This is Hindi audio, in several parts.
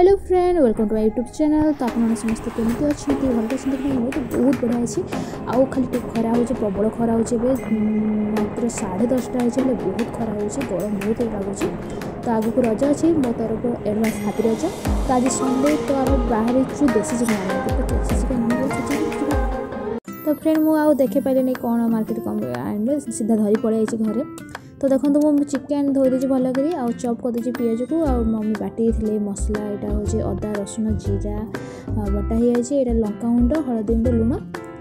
Hello friend welcome to my YouTube channel. तो आप समस्त केमी अच्छा भल अच्छे मैं तो बहुत बढ़िया अच्छी आउ खाली खरा हो प्रबल खरा हो मात्र 10:30 होते बहुत खरा हो गरम बहुत लगुच। तो आगे को रज अच्छी मो तरफ एडवांस हैप्पी रज। तो आज संडे तो आम बाहर देसी चिकेन आने तो देसी चिकेन तो फ्रेंड मुझे देखे पारे कौन मार्केट कम आने सीधा धरी पड़े घरे। तो देखो मुझे चिकेन धोई देजी भल कर चॉप कर देजी पियाज को आ मम्मी बाटी थे मसला यहाँ हूँ अदा रसुण जीरा बटा हो जाए लंका गुंड हलदी गुंड लुण।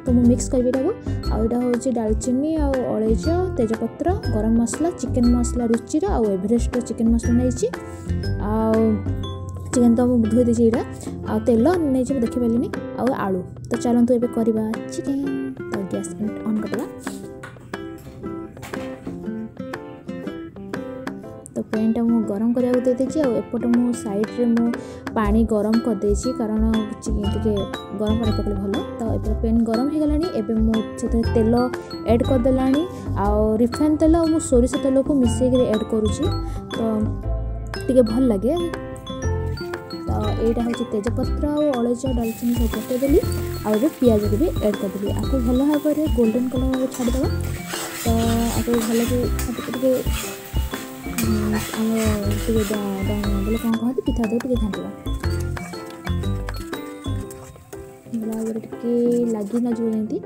तो मुझे मिक्स करी आईटा हूँ डालचीनी अलैच तेजपत्र गरम मसला चिकेन मसला रुचिर आ एवरेस्ट चिकेन मसला नहीं चिकेन तो मुझे धोई देजी यहाँ आ तेल नहीं देखी पारे आउ आलू। तो चलतु ए करवा चिकेन। तो गैस ऑन करदे। तो पैन टा मुझे गरम करा दे देची एपटे मु साइड्रे मु पानी गरम कर देची कारण टे गरम पानी पकड़े भल। तो ये पैन गरम हो गलानी एबे मुझे तेल ऐड कर देलानी आ रिफाइन तेल और सोरिष तेल को मिसेक ऐड करुँची तो टे भल लगे। तो यहाँ हूँ तेजपत्र अलैच डालचीनी सब पकईदेली आगे पियाज को भी ऐड करदेली आपको भल भाव में गोल्डन कलर छाड़देव। तो आपको भल टे बोले कौन कहते पिठा दे टे घाटा भाव टे लगी न जमी।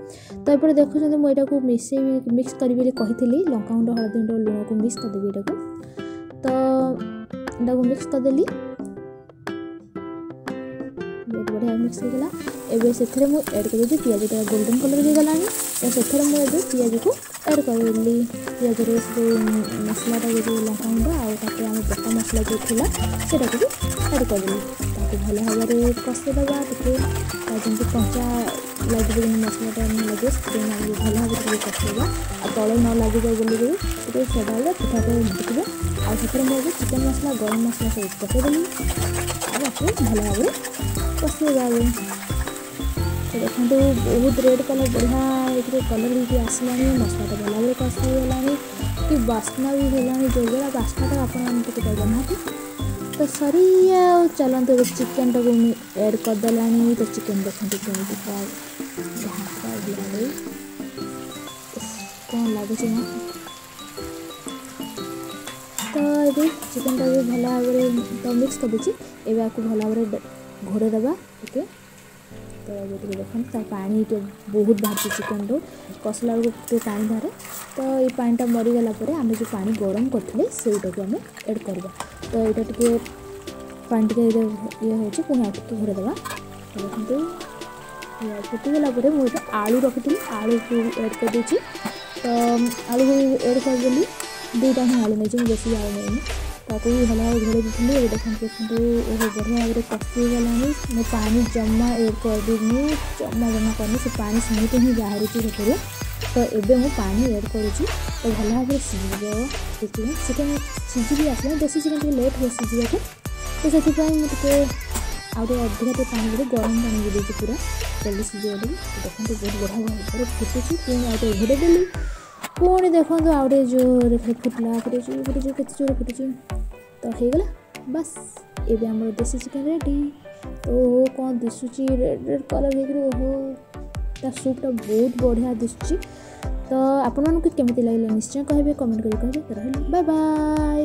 तो ये देखुं मुझे को मिक्स करी कही लंका गुंड हलदी गुंड लुण को मिक्स करदेवी यहाँ। तो यहाँ मिक्स करदेली बहुत बढ़िया मिक्स होगा। एवं से ऐड कर पियाज गोल्डन कलर हो गलानी तो से मुझे पियाज को ऐड करदेली पियाज जो मसलाटा जो लंका गुंड आते आम बटा मसला जो थी से ऐड करदेली भल भाव में कषेदेवा टे जमी कंचा लगे मसलाटा लगे भल भाव में कषेदेवा तले न लग जाए बोलिए से पिठा ढुकबे आगे मुझे चिकेन मसला गरम मसला सब पकईदेली आपको भल भाव में कषेदेवा। तो देखो बहुत रेड कलर बढ़िया कलर भी आसला मसलाटा भल भाव में कषाईगलानी कि बास्ना भी है जो भाया बास्नाटा आपको बना। तो सरी चलते चिकेन टाक ऐड करदेला। तो चिकेन देखते कमी कौन लगुच तो ये चिकेन टाक भल भाव में तो मिक्स कर देची एवं आपको भल भाव में घोड़े देवा टे। तो ये देखते पानी बहुत बाहर चिकेन रू कसला बेलू पानी बाहर। तो ये पानीटा मरीगला आम जो पानी गरम करते से आम ऐड करवा। तो यहाँ टे पानी टे ये हो पुणी घोड़े देवा। देखते फुटीगला मुझे आलू रखी आलू को ऐड कर देची। तो आलू को ऐड करदेली दुईटा ही आलू नहीं बेसी आलू नहीं ताकू भी भल भाव घोड़े दी। देखते बढ़िया भाव में कषीगला मैं पानी जमा ऐड करदेनी जमा करनी से पानी सहित ही बाहर से। तो एबे मु पानी ऐड करुँची तो भल भाव में सीझे चिकेन सीझी भी आसला देसी चिकेन टे लेट हुए सीझा। तो से मुझे अधिका पानी दे गरम पानी दे पूरा जल्दी सीझे। देखते बहुत बढ़िया भाव में फुटुची पुणी आगे घोड़े देली पुणी देखो आउटे जो फुटला फुटे केते जोर फुटुची। तो होगला बस ये आम देसी चिकेन रेडी। तो कौन दिशुची रेड रेड कलर हो सूपटा बहुत बढ़िया दिशुची। तो आपण केमी लगे निश्चय कहे कमेंट कर कहे। Bye bye.